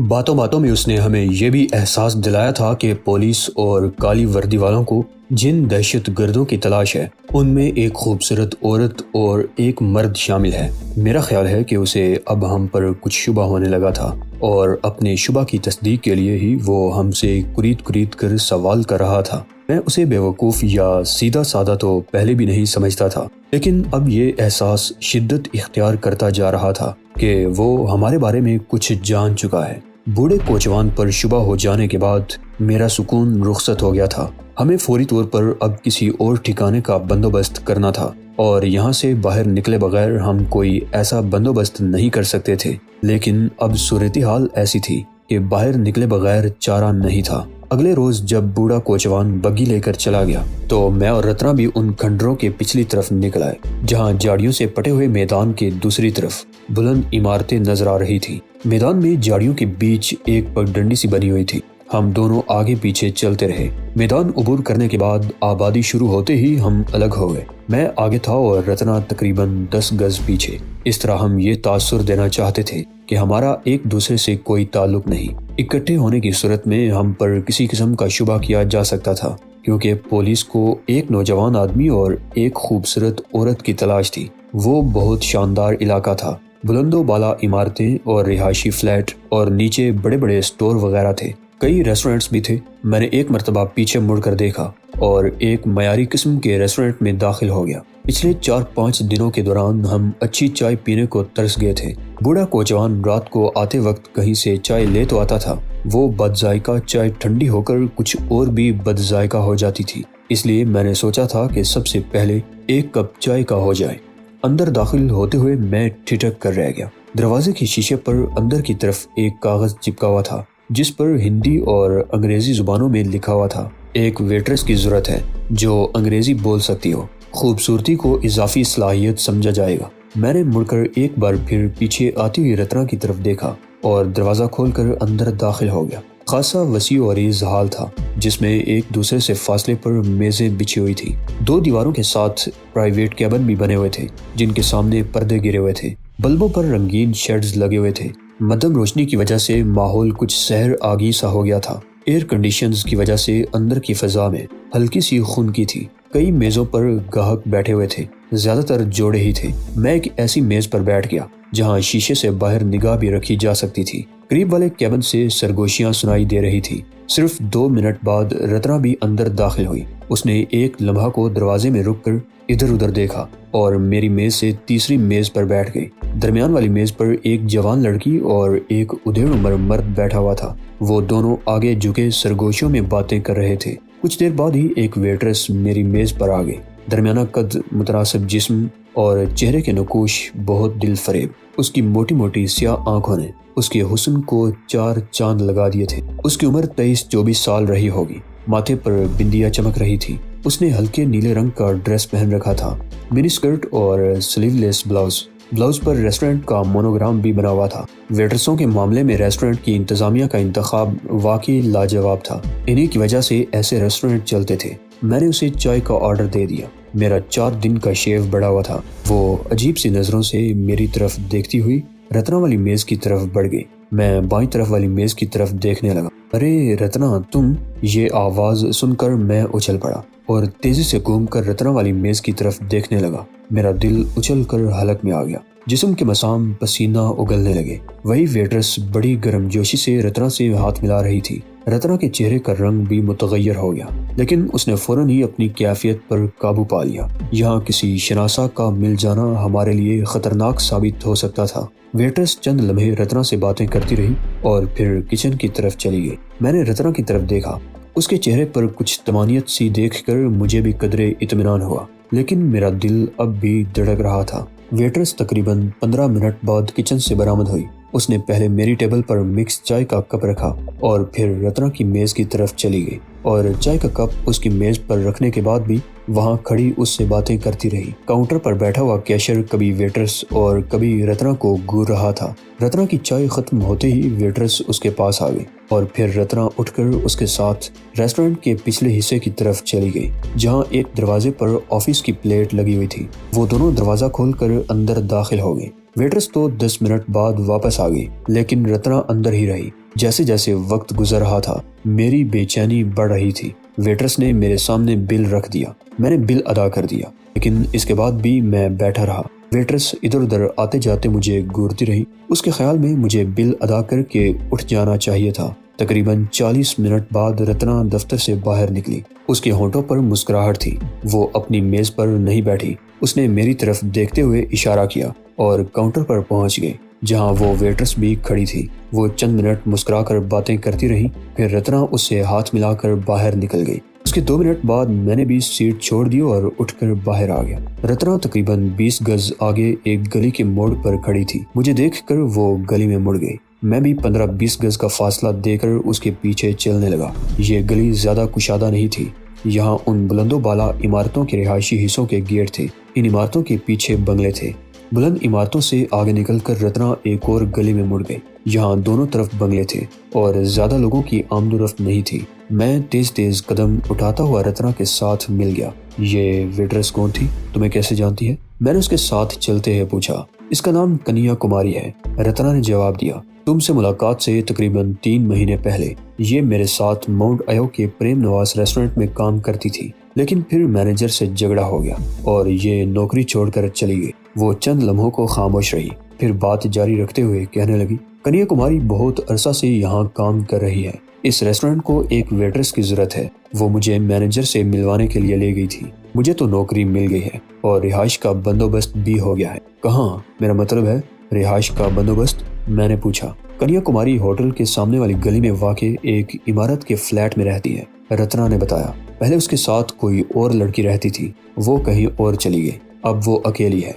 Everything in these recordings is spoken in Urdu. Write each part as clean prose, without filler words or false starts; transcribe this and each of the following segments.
باتوں باتوں میں اس نے ہمیں یہ بھی احساس دلایا تھا کہ پولیس اور کالی وردی والوں کو جن دہشت گردوں کی تلاش ہے ان میں ایک خوبصورت عورت اور ایک مرد شامل ہے۔ میرا خیال ہے کہ اسے اب ہم پر کچھ شبہ ہونے لگا تھا اور اپنے شبہ کی تصدیق کے لیے ہی وہ ہم سے کرید کر سوال کر رہا تھا۔ میں اسے بیوقوف یا سیدھا سادہ تو پہلے بھی نہیں سمجھتا تھا، لیکن اب یہ احساس شدت اختیار کرتا جا رہا تھا کہ وہ ہمارے بارے میں کچھ جان چکا ہے۔ بوڑھے کوچوان پر شبہ ہو جانے کے بعد میرا سکون رخصت ہو گیا تھا۔ ہمیں فوری طور پر اب کسی اور ٹھکانے کا بندوبست کرنا تھا اور یہاں سے باہر نکلے بغیر ہم کوئی ایسا بندوبست نہیں کر سکتے تھے، لیکن اب صورتحال ایسی تھی کہ باہر نکلے بغیر چارہ نہیں تھا۔ اگلے روز جب بوڑھا کوچوان بگی لے کر چلا گیا تو میں اور رتنا بھی ان کھنڈروں کے پچھلی طرف نکل آئے جہاں جھاڑیوں سے پٹے ہوئے میدان کے دوسری طرف بلند عمارتیں نظر آ رہی تھی۔ میدان میں جھاڑیوں کے بیچ ایک پگڈنڈی سی بنی ہوئی تھی۔ ہم دونوں آگے پیچھے چلتے رہے۔ میدان عبور کرنے کے بعد آبادی شروع ہوتے ہی ہم الگ ہو گئے۔ میں آگے تھا اور رتنا تقریباً 10 گز پیچھے۔ اس طرح ہم یہ تاثر دینا چاہتے تھے کہ ہمارا ایک دوسرے سے کوئی تعلق نہیں۔ اکٹھے ہونے کی صورت میں ہم پر کسی قسم کا شبہ کیا جا سکتا تھا، کیونکہ پولیس کو ایک نوجوان آدمی اور ایک خوبصورت عورت کی تلاش تھی۔ وہ بہت شاندار علاقہ تھا۔ بلند و بالا عمارتیں اور رہائشی فلیٹ اور نیچے بڑے بڑے اسٹور وغیرہ تھے۔ کئی ریسٹورنٹس بھی تھے۔ میں نے ایک مرتبہ پیچھے مڑ کر دیکھا اور ایک معیاری قسم کے ریسٹورنٹ میں داخل ہو گیا۔ پچھلے 4-5 دنوں کے دوران ہم اچھی چائے پینے کو ترس گئے تھے۔ بوڑھا کوچوان رات کو آتے وقت کہیں سے چائے لے تو آتا تھا، وہ بد ذائقہ چائے ٹھنڈی ہو کر کچھ اور بھی بد ذائقہ ہو جاتی تھی، اس لیے میں نے سوچا تھا کہ سب سے پہلے ایک کپ چائے کا ہو جائے۔ اندر داخل ہوتے ہوئے میں ٹھٹک کر رہ گیا۔ دروازے کے شیشے پر اندر کی طرف ایک کاغذ چپکا ہوا تھا جس پر ہندی اور انگریزی زبانوں میں لکھا ہوا تھا، ایک ویٹرس کی ضرورت ہے جو انگریزی بول سکتی ہو، خوبصورتی کو اضافی صلاحیت سمجھا جائے گا۔ میں نے مڑ کر ایک بار پھر پیچھے آتی ہوئی رتنا کی طرف دیکھا اور دروازہ کھول کر اندر داخل ہو گیا۔ خاصا وسیع و عریض ہال تھا جس میں ایک دوسرے سے فاصلے پر میزیں بچھی ہوئی تھی۔ 2 دیواروں کے ساتھ پرائیویٹ کیبن بھی بنے ہوئے تھے جن کے سامنے پردے گرے ہوئے تھے۔ بلبوں پر رنگین شیڈز لگے ہوئے تھے۔ مدھم روشنی کی وجہ سے ماحول کچھ سحر آگی سا ہو گیا تھا۔ ایئر کنڈیشنز کی وجہ سے اندر کی فضا میں ہلکی سی خنکی تھی۔ کئی میزوں پر گاہک بیٹھے ہوئے تھے، زیادہ تر جوڑے ہی تھے۔ میں ایک ایسی میز پر بیٹھ گیا جہاں شیشے سے باہر نگاہ بھی رکھی جا سکتی تھی۔ قریب والے کیبن سے سرگوشیاں سنائی دے رہی تھی۔ صرف 2 منٹ بعد رتنا بھی اندر داخل ہوئی۔ اس نے ایک لمحہ کو دروازے میں رک کر ادھر ادھر دیکھا اور میری میز سے تیسری میز پر بیٹھ گئی۔ درمیان والی میز پر ایک جوان لڑکی اور ایک ادھیڑ عمر مرد بیٹھا ہوا تھا۔ وہ دونوں آگے جھکے سرگوشیوں میں باتیں کر رہے تھے۔ کچھ دیر بعد ہی ایک ویٹرس میری میز پر آ گئی۔ درمیانہ قد، متناسب جسم اور چہرے کے نقوش بہت دل فریب۔ اس کی موٹی موٹی سیاہ آنکھوں نے اس کے حسن کو 4 چاند لگا دیے تھے۔ اس کی عمر 23-24 سال رہی ہوگی۔ ماتھے پر بندیاں چمک رہی تھی۔ اس نے ہلکے نیلے رنگ کا ڈریس پہن رکھا تھا، منی اسکرٹ اور سلیو لیس بلاؤز پر ریسٹورنٹ کا مونوگرام بھی بنا ہوا تھا۔ ویٹرسوں کے معاملے میں ریسٹورنٹ کی انتظامیہ کا انتخاب واقعی لاجواب تھا۔ انہی کی وجہ سے ایسے ریسٹورنٹ چلتے تھے۔ میں نے اسے چائے کا آرڈر دے دیا۔ میرا 4 دن کا شیو بڑھا ہوا تھا۔ وہ عجیب سی نظروں سے میری طرف دیکھتی ہوئی رتنا والی میز کی طرف بڑھ گئی۔ میں بائیں طرف والی میز کی طرف دیکھنے لگا۔ ارے رتنا، تم! یہ آواز سن کر میں اچھل پڑا اور تیزی سے گھوم کر رتنا والی میز کی طرف دیکھنے لگا۔ میرا دل اچھل کر حلق میں آ گیا۔ جسم کے مسام پسینہ اگلنے لگے۔ وہی ویٹرس بڑی گرم جوشی سے رتنا سے ہاتھ ملا رہی تھی۔ رتنا کے چہرے کا رنگ بھی متغیر ہو گیا، لیکن اس نے فوراً ہی اپنی کیفیت پر قابو پا لیا۔ یہاں کسی شناسا کا مل جانا ہمارے لیے خطرناک ثابت ہو سکتا تھا۔ ویٹرس چند لمحے رتنا سے باتیں کرتی رہی اور پھر کچن کی طرف چلی گئی۔ میں نے رتنا کی طرف دیکھا۔ اس کے چہرے پر کچھ طمانینت سی دیکھ کر مجھے بھی قدرے اطمینان ہوا، لیکن میرا دل اب بھی دھڑک رہا تھا۔ ویٹرس تقریباً 15 منٹ بعد کچن سے برآمد ہوئی۔ اس نے پہلے میری ٹیبل پر مکس چائے کا کپ رکھا اور پھر رتنا کی میز کی طرف چلی گئی اور چائے کا کپ اس کی میز پر رکھنے کے بعد بھی وہاں کھڑی اس سے باتیں کرتی رہی۔ کاؤنٹر پر بیٹھا ہوا کیشر کبھی ویٹرس اور کبھی رتنا کو گور رہا تھا۔ رتنا کی چائے ختم ہوتے ہی ویٹرس اس کے پاس آ گئی اور پھر رتنا اٹھ کر اس کے ساتھ ریسٹورنٹ کے پچھلے حصے کی طرف چلی گئی جہاں ایک دروازے پر آفس کی پلیٹ لگی ہوئی تھی۔ وہ دونوں دروازہ کھول کر اندر داخل ہو گئے۔ ویٹرس تو 10 منٹ بعد واپس آ گئی، لیکن رتنا اندر ہی رہی۔ جیسے جیسے وقت گزر رہا تھا میری بے چینی بڑھ رہی تھی۔ ویٹرس نے میرے سامنے بل رکھ دیا، میں نے بل ادا کر دیا، لیکن اس کے بعد بھی میں بیٹھا رہا۔ ویٹرس ادھر ادھر آتے جاتے مجھے گھورتی رہی۔ اس کے خیال میں مجھے بل ادا کر کے اٹھ جانا چاہیے تھا۔ تقریباً 40 منٹ بعد رتنا دفتر سے باہر نکلی۔ اس کے ہونٹوں پر مسکراہٹ تھی۔ وہ اپنی میز پر نہیں بیٹھی، اس نے میری طرف دیکھتے ہوئے اشارہ کیا اور کاؤنٹر پر پہنچ گئی جہاں وہ ویٹرس بھی کھڑی تھی۔ وہ چند منٹ مسکرا کر باتیں کرتی رہی، پھر رتنا اس سے ہاتھ ملا کر باہر نکل گئی۔ اس کے 2 منٹ بعد میں نے بھی سیٹ چھوڑ دی اور اٹھ کر باہر آ گیا۔ رتنا تقریباً 20 گز آگے ایک گلی کے موڑ پر کھڑی تھی۔ مجھے دیکھ کر وہ گلی میں مڑ گئی۔ میں بھی 15-20 گز کا فاصلہ دے کر اس کے پیچھے چلنے لگا۔ یہ گلی زیادہ کشادہ نہیں تھی۔ یہاں ان بلند و بالا عمارتوں کے رہائشی حصوں کے گیٹ تھے۔ ان عمارتوں کے پیچھے بنگلے تھے۔ بلند عمارتوں سے آگے نکل کر رتنا ایک اور گلی میں مڑ گئی۔ یہاں دونوں طرف بنگلے تھے اور زیادہ لوگوں کی آمد و رفت نہیں تھی۔ میں تیز تیز قدم اٹھاتا ہوا رتنا کے ساتھ مل گیا۔ یہ ویٹرس کون تھی؟ تمہیں کیسے جانتی ہے؟ میں نے اس کے ساتھ چلتے ہوئے پوچھا۔ اس کا نام کنیا کماری ہے، رتنا نے جواب دیا۔ تم سے ملاقات سے تقریباً 3 مہینے پہلے یہ میرے ساتھ ماؤنٹ ایو کے پریم نواز ریسٹورنٹ میں کام کرتی تھی، لیکن پھر مینیجر سے جھگڑا ہو گیا اور یہ نوکری چھوڑ کر چلی گئی۔ وہ چند لمحوں کو خاموش رہی، پھر بات جاری رکھتے ہوئے کہنے لگی، کنیا کماری بہت عرصہ سے یہاں کام کر رہی ہے۔ اس ریسٹورنٹ کو ایک ویٹرس کی ضرورت ہے۔ وہ مجھے مینیجر سے ملوانے کے لیے لے گئی تھی۔ مجھے تو نوکری مل گئی ہے اور رہائش کا بندوبست بھی ہو گیا ہے۔ کہاں؟ میرا مطلب ہے رہائش کا بندوبست؟ میں نے پوچھا۔ کنیا کماری ہوٹل کے سامنے والی گلی میں واقع ایک عمارت کے فلیٹ میں رہتی ہے، رتنا نے بتایا۔ پہلے اس کے ساتھ کوئی اور لڑکی رہتی تھی، وہ کہیں اور چلی گئی، اب وہ اکیلی ہے۔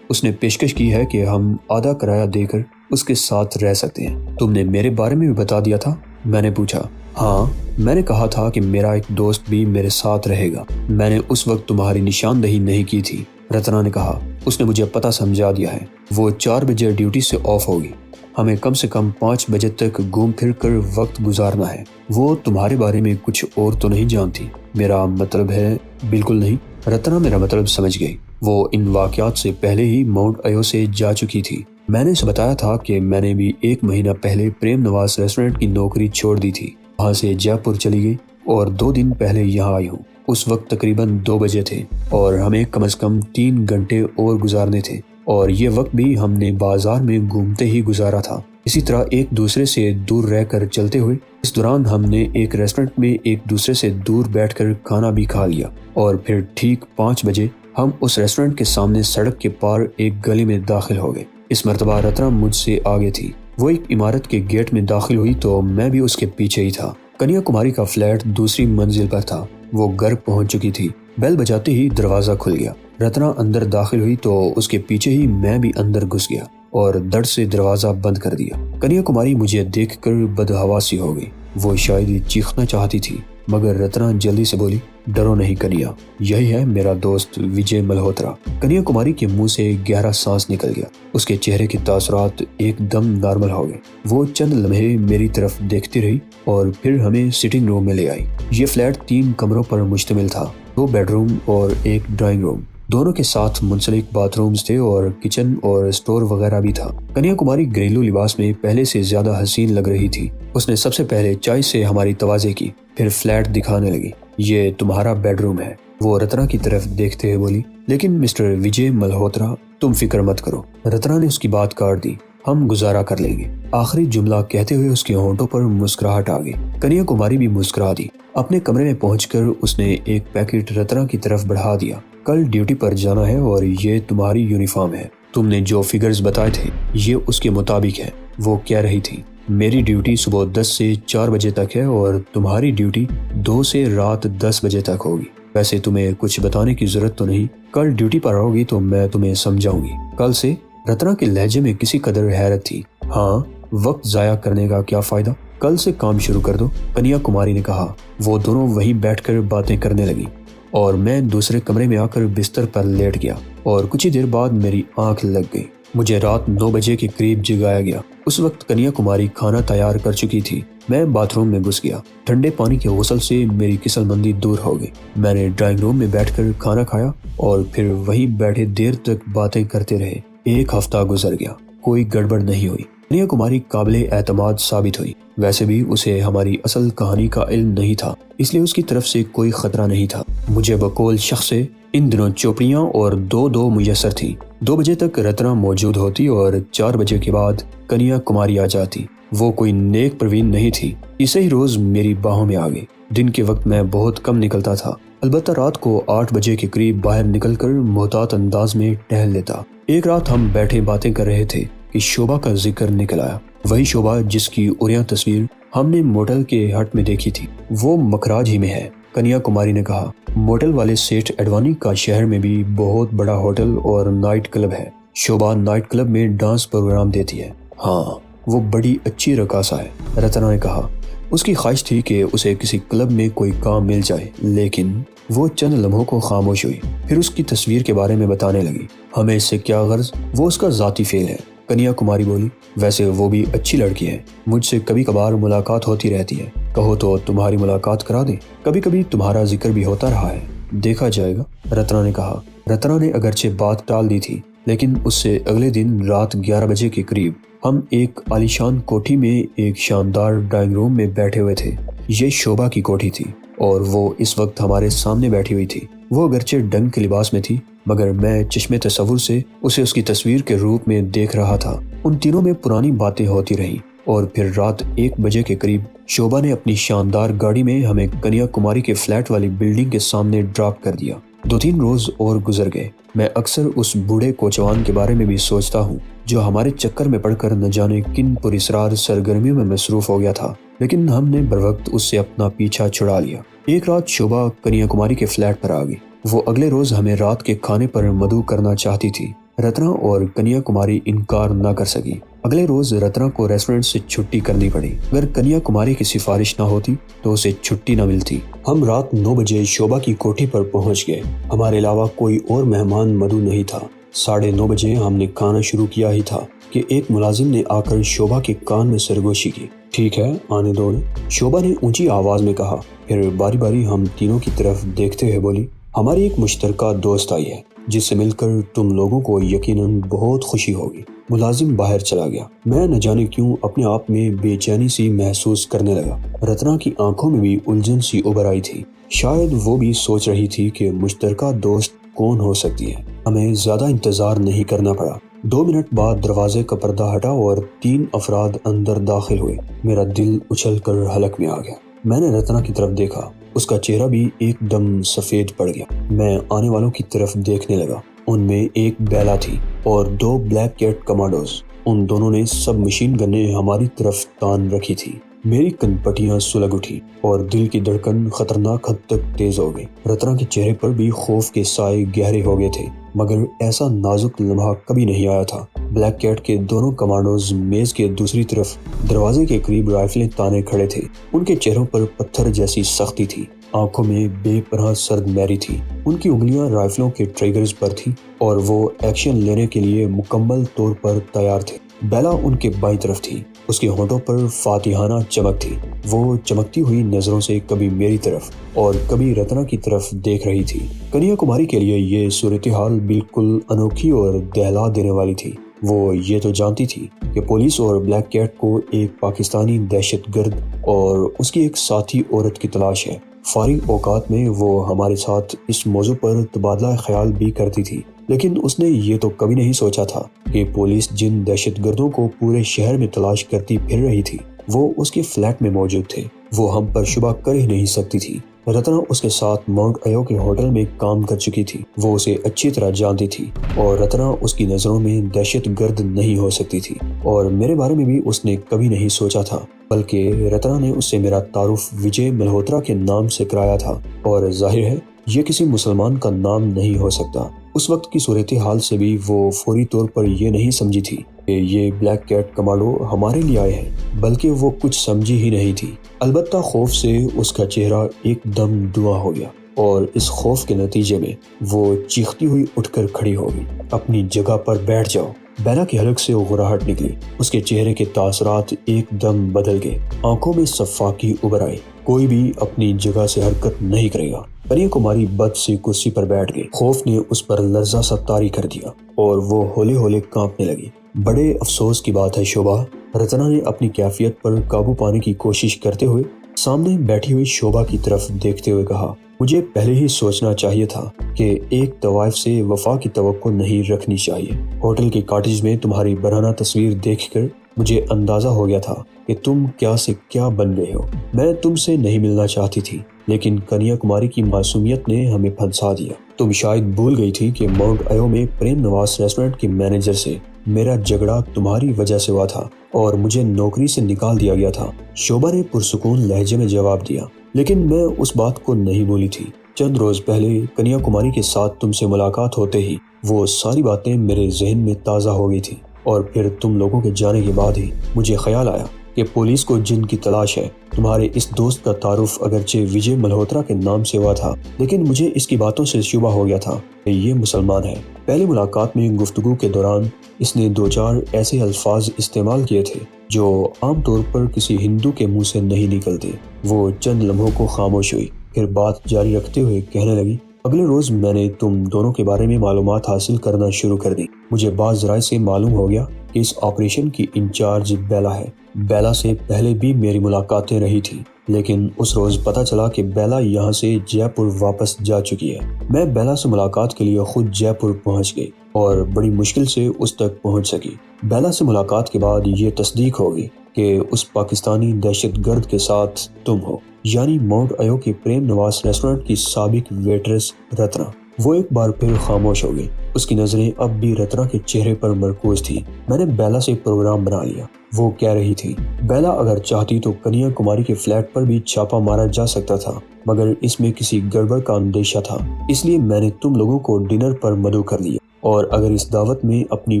اس نے پیشکش کی ہے کہ ہم آدھا کرایہ دے کر اس کے ساتھ رہ سکتے ہیں۔ تم نے میرے بارے میں بھی بتا دیا تھا؟ میں نے پوچھا۔ ہاں، میں نے کہا تھا کہ میرا ایک دوست بھی میرے ساتھ رہے گا۔ میں نے اس وقت تمہاری نشاندہی نہیں کی تھی، رتنا نے کہا۔ اس نے مجھے پتہ سمجھا دیا ہے۔ وہ 4 بجے ڈیوٹی سے آف ہوگی۔ ہمیں کم سے کم 5 بجے تک گھوم پھر کر وقت گزارنا ہے۔ وہ تمہارے بارے میں کچھ اور تو نہیں جانتی؟ میرا مطلب ہے بالکل نہیں۔ رتنا میرا مطلب سمجھ گئی۔ وہ ان واقعات سے پہلے ہی ماؤنٹ ایو سے جا چکی تھی۔ میں نے اسے بتایا تھا کہ میں نے بھی 1 مہینہ پہلے پریم نواز ریسٹورنٹ کی نوکری چھوڑ دی تھی، وہاں سے جے پور چلی گئی اور 2 دن پہلے یہاں آئی ہوں۔ اس وقت تقریباً 2 بجے تھے اور ہمیں کم از کم 3 گھنٹے اور گزارنے تھے، اور یہ وقت بھی ہم نے بازار میں گھومتے ہی گزارا تھا، اسی طرح ایک دوسرے سے دور رہ کر چلتے ہوئے۔ اس دوران ہم نے ایک ریسٹورنٹ میں ایک دوسرے سے دور بیٹھ کر کھانا بھی کھا لیا، اور پھر ٹھیک 5 بجے ہم اس ریسٹورنٹ کے سامنے سڑک کے پار ایک گلی میں داخل ہو گئے۔ اس مرتبہ رتنا مجھ سے آگے تھی۔ وہ ایک عمارت کے گیٹ میں داخل ہوئی تو میں بھی اس کے پیچھے ہی تھا۔ کنیا کماری کا فلیٹ دوسری منزل پر تھا۔ وہ گھر پہنچ چکی تھی۔ بیل بجاتے ہی دروازہ کھل گیا۔ رتنا اندر داخل ہوئی تو اس کے پیچھے ہی میں بھی اندر گھس گیا اور دڑ سے دروازہ بند کر دیا۔ کنیا کماری مجھے دیکھ کر بدحواسی ہو گئی۔ وہ شاید ہی چیخنا چاہتی تھی، مگر رتنا جلدی سے بولی، ڈرو نہیں کنیا، یہی ہے میرا دوست وجے ملہوترا۔ کنیا کماری کے منہ سے گہرا سانس نکل گیا۔ اس کے چہرے کے تاثرات ایک دم نارمل ہو گئے۔ وہ چند لمحے میری طرف دیکھتی رہی اور پھر ہمیں سٹنگ روم میں لے آئی۔ یہ فلیٹ 3 کمروں پر مشتمل تھا، 2 بیڈ روم اور ایک ڈرائنگ روم۔ دونوں کے ساتھ منسلک باتھ رومز تھے اور کچن اور اسٹور وغیرہ بھی تھا۔ کنیا کماری گھریلو لباس میں پہلے سے زیادہ حسین لگ رہی تھی۔ اس نے سب سے پہلے چائے سے ہماری توازے کی، پھر فلیٹ دکھانے لگی۔ یہ تمہارا بیڈ روم ہے، وہ رتنا کی طرف دیکھتے ہوئے بولی، لیکن مسٹر وجے ملہوترا تم فکر مت کرو۔ رتنا نے اس کی بات کاٹ دی، ہم گزارا کر لیں گے۔ آخری جملہ کہتے ہوئے اس کے ہونٹوں پر مسکراہٹ آ گئی۔ کنیا کماری بھی مسکرا دی۔ اپنے کمرے میں پہنچ کر اس نے ایک پیکٹ رتنا کی طرف بڑھا دیا۔ کل ڈیوٹی پر جانا ہے اور یہ تمہاری یونیفارم ہے۔ تم نے جو فگرز بتائے تھے یہ اس کے مطابق ہے۔ وہ کہہ رہی تھی، میری ڈیوٹی صبح 10 سے 4 بجے تک ہے اور تمہاری ڈیوٹی 2 سے رات 10 بجے تک ہوگی۔ ویسے تمہیں کچھ بتانے کی ضرورت تو نہیں، کل ڈیوٹی پر آؤ گی تو میں تمہیں سمجھاؤں گی۔ کل سے؟ رتنا کے لہجے میں کسی قدر حیرت تھی۔ ہاں، وقت ضائع کرنے کا کیا فائدہ، کل سے کام شروع کر دو، کنیا کماری نے کہا۔ وہ دونوں وہیں بیٹھ کر باتیں کرنے لگی اور میں دوسرے کمرے میں آ کر بستر پر لیٹ گیا اور کچھ ہی دیر بعد میری آنکھ لگ گئی۔ مجھے رات 9 بجے کے قریب جگایا گیا۔ اس وقت کنیا کماری کھانا تیار کر چکی تھی۔ میں باتھ روم میں گھس گیا۔ ٹھنڈے پانی کے غسل سے میری کسل مندی دور ہو گئی۔ میں نے ڈرائنگ روم میں بیٹھ کر کھانا کھایا اور پھر وہیں بیٹھے دیر تک باتیں کرتے رہے۔ 1 ہفتہ گزر گیا، کوئی گڑبڑ نہیں ہوئی۔ کنیا کماری قابل اعتماد ثابت ہوئی۔ ویسے بھی اسے ہماری اصل کہانی کا علم نہیں تھا، اس لیے اس کی طرف سے کوئی خطرہ نہیں تھا۔ مجھے بقول شخص سے ان دنوں چوپڑیاں اور دو میسر تھی۔ 2 بجے تک رتنا موجود ہوتی اور 4 بجے کے بعد کنیا کماری آ جاتی۔ وہ کوئی نیک پروین نہیں تھی، اسی ہی روز میری باہوں میں آ گئی۔ دن کے وقت میں بہت کم نکلتا تھا، البتہ رات کو 8 بجے کے قریب باہر نکل کر محتاط انداز میں ٹہل لیتا۔ ایک رات ہم بیٹھے باتیں کر رہے تھے کہ شوبھا کا ذکر نکل آیا، وہی شوبھا جس کی عریاں تصویر ہم نے موٹل کے ہٹ میں دیکھی تھی۔ وہ مکراج ہی میں ہے، کنیا کماری نے کہا۔ موٹل والے سیٹھ اڈوانی کا شہر میں بھی بہت بڑا ہوٹل اور نائٹ کلب ہے۔ شوبھا نائٹ کلب میں ڈانس پروگرام دیتی ہے۔ ہاں، وہ بڑی اچھی رقاصہ ہے، رتنا نے کہا۔ اس کی خواہش تھی کہ اسے کسی کلب میں کوئی کام مل جائے، لیکن وہ چند لمحوں کو خاموش ہوئی، پھر اس کی تصویر کے بارے میں بتانے لگی۔ ہمیں اس سے کیا غرض، وہ اس کا ذاتی فعل ہے، کنیا کماری بولی۔ ویسے وہ بھی اچھی لڑکی ہے، مجھ سے کبھی کبھار ملاقات ہوتی رہتی ہے، کہو تو تمہاری ملاقات کرا دیں، کبھی کبھی تمہارا ذکر بھی ہوتا رہا ہے، دیکھا جائے گا، رتنا نے کہا۔ رتنا نے اگرچہ بات ٹال دی تھی، لیکن اس سے اگلے دن رات 11 بجے کے قریب ہم ایک عالیشان کوٹھی میں ایک شاندار ڈرائنگ روم میں بیٹھے ہوئے تھے۔ یہ شوبھا کی کوٹھی تھی اور وہ اس وقت ہمارے سامنے بیٹھی ہوئی تھی۔ وہ اگرچہ ڈنگ کے لباس میں تھی، مگر میں چشم تصور سے اسے اس کی تصویر کے روپ میں دیکھ رہا تھا۔ ان تینوں میں پرانی باتیں ہوتی رہیں اور پھر رات 1 بجے کے قریب شوبھا نے اپنی شاندار گاڑی میں ہمیں کنیا کماری کے فلیٹ والی بلڈنگ کے سامنے ڈراپ کر دیا۔ 2-3 روز اور گزر گئے۔ میں اکثر اس بوڑھے کوچوان کے بارے میں بھی سوچتا ہوں جو ہمارے چکر میں پڑ کر نہ جانے کن پراسرار سرگرمیوں میں مصروف ہو گیا تھا، لیکن ہم نے بروقت اس سے اپنا پیچھا چھڑا لیا۔ ایک رات شوبھا کنیا کماری کے فلیٹ پر آ گئی۔ وہ اگلے روز ہمیں رات کے کھانے پر مدعو کرنا چاہتی تھی۔ رتنا اور کنیا کماری انکار نہ کر سکی۔ اگلے روز رتنا کو ریسٹورنٹ سے چھٹی کرنی پڑی۔ اگر کنیا کماری کی سفارش نہ ہوتی تو اسے چھٹی نہ ملتی۔ ہم رات 9 بجے شوبھا کی کوٹھی پر پہنچ گئے۔ ہمارے علاوہ کوئی اور مہمان مدعو نہیں تھا۔ 9:30 بجے ہم نے کھانا شروع کیا ہی تھا کہ ایک ملازم نے آ کر شوبھا کے کان میں سرگوشی کی۔ ٹھیک ہے، آنے دو، شوبھا نے اونچی آواز میں کہا، پھر باری باری ہم تینوں کی طرف دیکھتے ہوئے بولی، ہماری ایک مشترکہ دوست آئی ہے جس سے مل کر تم لوگوں کو یقیناً بہت خوشی ہوگی۔ ملازم باہر چلا گیا۔ میں نہ جانے کیوں اپنے آپ میں بے چینی سی محسوس کرنے لگا۔ رتنا کی آنکھوں میں بھی الجھن سی ابھر آئی تھی، شاید وہ بھی سوچ رہی تھی کہ مشترکہ دوست کون ہو سکتی ہے۔ ہمیں زیادہ انتظار نہیں کرنا پڑا۔ 2 منٹ بعد دروازے کا پردہ ہٹا اور 3 افراد اندر داخل ہوئے۔ میرا دل اچھل کر حلق میں آ گیا۔ میں نے رتنا کی طرف دیکھا، اس کا چہرہ بھی ایک دم سفید پڑ گیا۔ میں آنے والوں کی طرف دیکھنے لگا۔ ان میں ایک بیلا تھی اور 2 بلیک کیٹ کمانڈوز۔ ان دونوں نے سب مشین گنیں ہماری طرف تان رکھی تھی۔ میری کن پٹیاں سلگ اٹھی اور دل کی دھڑکن خطرناک حد تک تیز ہو گئی۔ رتنا کے چہرے پر بھی خوف کے سائے گہرے ہو گئے تھے، مگر ایسا نازک لمحہ کبھی نہیں آیا تھا۔ بلیک کیٹ کے دونوں کمانڈوز میز کے دوسری طرف دروازے کے قریب رائفلیں تانے کھڑے تھے۔ ان کے چہروں پر پتھر جیسی سختی تھی، آنکھوں میں بے پناہ سرد میری تھی۔ ان کی انگلیاں رائفلوں کے ٹریگرز پر تھی اور وہ ایکشن لینے کے لیے مکمل طور پر تیار تھے۔ بیلا ان کے بائیں طرف تھی، اس کے ہونٹوں پر فاتحانہ چمک تھی۔ وہ چمکتی ہوئی نظروں سے کبھی میری طرف اور کبھی رتنا کی طرف دیکھ رہی تھی۔ کنیا کماری کے لیے یہ صورتحال بالکل انوکھی اور دہلا دینے والی تھی۔ وہ یہ تو جانتی تھی کہ پولیس اور بلیک کیٹ کو ایک پاکستانی دہشت گرد اور اس کی ایک ساتھی عورت کی تلاش ہے۔ فارغ اوقات میں وہ ہمارے ساتھ اس موضوع پر تبادلہ خیال بھی کرتی تھی، لیکن اس نے یہ تو کبھی نہیں سوچا تھا کہ پولیس جن دہشت گردوں کو پورے شہر میں تلاش کرتی پھر رہی تھی وہ اس کے فلیٹ میں موجود تھے۔ وہ ہم پر شبہ کر ہی نہیں سکتی تھی۔ رتنا اس کے ساتھ ماؤنٹ ایو کے ہوٹل میں کام کر چکی تھی۔ وہ اسے اچھی طرح جانتی تھی اور رتنا اس کی نظروں میں دہشت گرد نہیں ہو سکتی تھی، اور میرے بارے میں بھی اس نے کبھی نہیں سوچا تھا، بلکہ رتنا نے اس سے میرا تعارف وجے ملہوترا کے نام سے کرایا تھا، اور ظاہر ہے یہ کسی مسلمان کا نام نہیں ہو سکتا۔ اس وقت کی صورتحال سے بھی وہ فوری طور پر یہ نہیں سمجھی تھی کہ یہ بلیک کیٹ کمانڈو ہمارے لیے آئے ہیں، بلکہ وہ کچھ سمجھی ہی نہیں تھی۔ البتہ خوف سے اس کا چہرہ ایک دم دھواں ہو گیا، اور اس خوف کے نتیجے میں وہ چیختی ہوئی اٹھ کر کھڑی ہو گئی۔ اپنی جگہ پر بیٹھ جاؤ۔ بیلا کے حلق سے غراہٹ نکلی، اس کے چہرے کے تاثرات ایک دم بدل گئے، آنکھوں میں صفاقی ابھر آئی۔ کوئی بھی اپنی جگہ سے حرکت نہیں کرے گا۔ کنیا کماری بد سی کرسی پر بیٹھ گئی۔ خوف نے اس پر لرزہ سا طاری کر دیا اور وہ ہولے ہولے کانپنے لگی۔ بڑے افسوس کی بات ہے شوبھا، رتنا نے اپنی کیفیت پر قابو پانے کی کوشش کرتے ہوئے سامنے بیٹھی ہوئی شوبھا کی طرف دیکھتے ہوئے کہا، مجھے پہلے ہی سوچنا چاہیے تھا کہ ایک طوائف سے وفا کی توقع نہیں رکھنی چاہیے۔ ہوٹل کے کاٹیج میں تمہاری برہنہ تصویر دیکھ کر مجھے اندازہ ہو گیا تھا کہ تم کیا سے کیا بن گئے ہو۔ میں تم سے نہیں ملنا چاہتی تھی، لیکن کنیا کماری کی معصومیت نے ہمیں پھنسا دیا۔ تم شاید بھول گئی تھی کہ ماؤنٹ ایو میں پریم نواز ریسٹورنٹ کے مینیجر سے میرا جھگڑا تمہاری وجہ سے ہوا تھا اور مجھے نوکری سے نکال دیا گیا تھا۔ شوبھا نے پرسکون لہجے میں جواب دیا، لیکن میں اس بات کو نہیں بھولی تھی۔ چند روز پہلے کنیا کماری کے ساتھ تم سے ملاقات ہوتے ہی وہ ساری باتیں میرے ذہن میں تازہ ہو گئی تھی، اور پھر تم لوگوں کے جانے کے بعد ہی مجھے خیال آیا کہ پولیس کو جن کی تلاش ہے، تمہارے اس دوست کا تعارف اگرچہ وجے ملہوترا کے نام سے ہوا تھا، لیکن مجھے اس کی باتوں سے شبہ ہو گیا تھا کہ یہ مسلمان ہے۔ پہلی ملاقات میں گفتگو کے دوران اس نے 2-4 ایسے الفاظ استعمال کیے تھے جو عام طور پر کسی ہندو کے منہ سے نہیں نکلتے۔ وہ چند لمحوں کو خاموش ہوئی، پھر بات جاری رکھتے ہوئے کہنے لگی، اگلے روز میں نے تم دونوں کے بارے میں معلومات حاصل کرنا شروع کر دی۔ مجھے بعض ذرائع سے معلوم ہو گیا کہ اس آپریشن کی انچارج بیلا ہے۔ بیلا سے پہلے بھی میری ملاقاتیں رہی تھیں، لیکن اس روز پتہ چلا کہ بیلا یہاں سے جے پور واپس جا چکی ہے۔ میں بیلا سے ملاقات کے لیے خود جے پور پہنچ گئی اور بڑی مشکل سے اس تک پہنچ سکی۔ بیلا سے ملاقات کے بعد یہ تصدیق ہوگی کہ اس پاکستانی دہشت گرد کے ساتھ تم ہو، یعنی ماؤنٹ ایو کے پریم نواز ریسٹورنٹ کی سابق ویٹریس رتنا۔ وہ ایک بار پھر خاموش ہو گئی، اس کی نظریں اب بھی رتنا کے چہرے پر مرکوز تھی۔ میں نے بیلا سے پروگرام بنا لیا، وہ کہہ رہی تھی۔ بیلا اگر چاہتی تو کنیا کماری کے فلیٹ پر بھی چھاپہ مارا جا سکتا تھا، مگر اس میں کسی گڑبڑ کا اندیشہ تھا، اس لیے میں نے تم لوگوں کو ڈنر پر مدعو کر لیا، اور اگر اس دعوت میں اپنی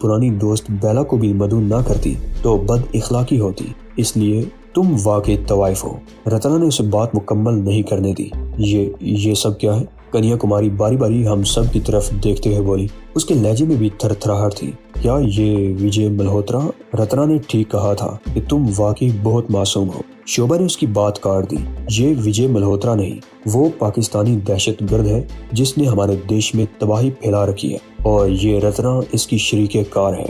پرانی دوست بیلا کو بھی مدعو نہ کرتی تو بد اخلاقی ہوتی، اس لیے تم واقعی طوائف ہو۔ رتنا نے اسے بات مکمل نہیں کرنے دی۔ یہ سب کیا ہے؟ کنیا کماری باری باری ہم سب کی طرف دیکھتے ہوئے بولی، اس کے لہجے میں بھی تھر تھراہٹ تھی۔ کیا یہ وجے ملہوترا؟ رتنا نے ٹھیک کہا تھا کہ تم واقعی بہت معصوم ہو۔ شوبھا نے اس کی بات کاٹ دی، یہ وجے ملہوترا نہیں، وہ پاکستانی دہشت گرد ہے جس نے ہمارے دیش میں تباہی پھیلا رکھی ہے، اور یہ رتنا اس کی شریک کار ہے۔